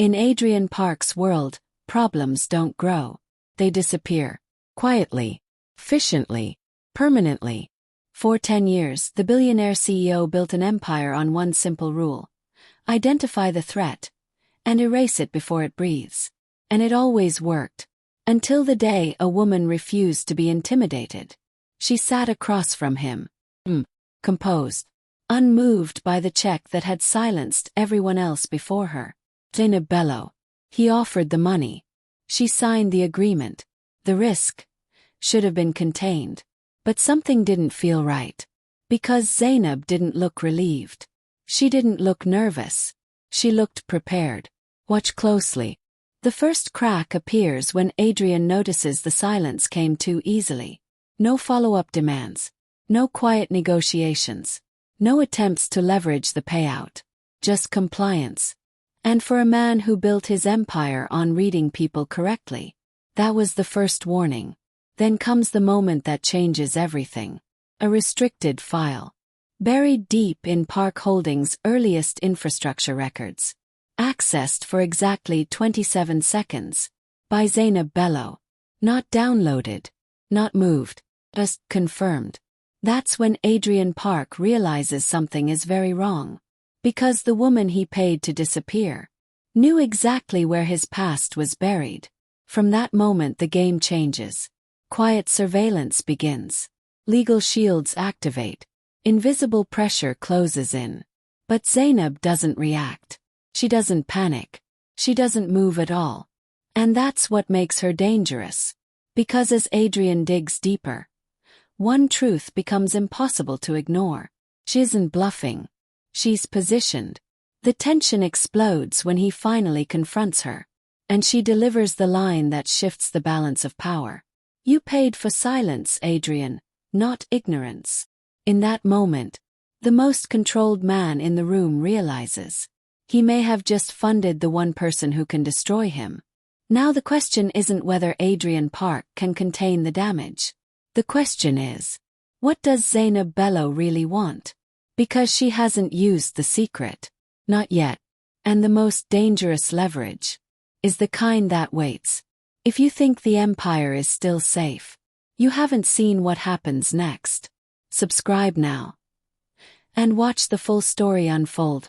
In Adrian Park's world, problems don't grow. They disappear. Quietly. Efficiently. Permanently. For 10 years, the billionaire CEO built an empire on one simple rule: identify the threat and erase it before it breathes. And it always worked. Until the day a woman refused to be intimidated. She sat across from him. Composed. Unmoved by the check that had silenced everyone else before her. Zainab Bello. He offered the money. She signed the agreement. The risk should have been contained. But something didn't feel right. Because Zainab didn't look relieved. She didn't look nervous. She looked prepared. Watch closely. The first crack appears when Adrian notices the silence came too easily. No follow-up demands. No quiet negotiations. No attempts to leverage the payout. Just compliance. And for a man who built his empire on reading people correctly, that was the first warning. Then comes the moment that changes everything. A restricted file. Buried deep in Park Holdings' earliest infrastructure records. Accessed for exactly 27 seconds. By Zainab Bello. Not downloaded. Not moved. Just confirmed. That's when Adrian Park realizes something is very wrong. Because the woman he paid to disappear knew exactly where his past was buried. From that moment the game changes. Quiet surveillance begins. Legal shields activate. Invisible pressure closes in. But Zainab doesn't react. She doesn't panic. She doesn't move at all. And that's what makes her dangerous. Because as Adrian digs deeper, one truth becomes impossible to ignore. She isn't bluffing. She's positioned. The tension explodes when he finally confronts her. And she delivers the line that shifts the balance of power. You paid for silence, Adrian, not ignorance. In that moment, the most controlled man in the room realizes he may have just funded the one person who can destroy him. Now the question isn't whether Adrian Park can contain the damage. The question is, what does Zainab Bello really want? Because she hasn't used the secret. Not yet. And the most dangerous leverage is the kind that waits. If you think the empire is still safe, you haven't seen what happens next. Subscribe now. And watch the full story unfold.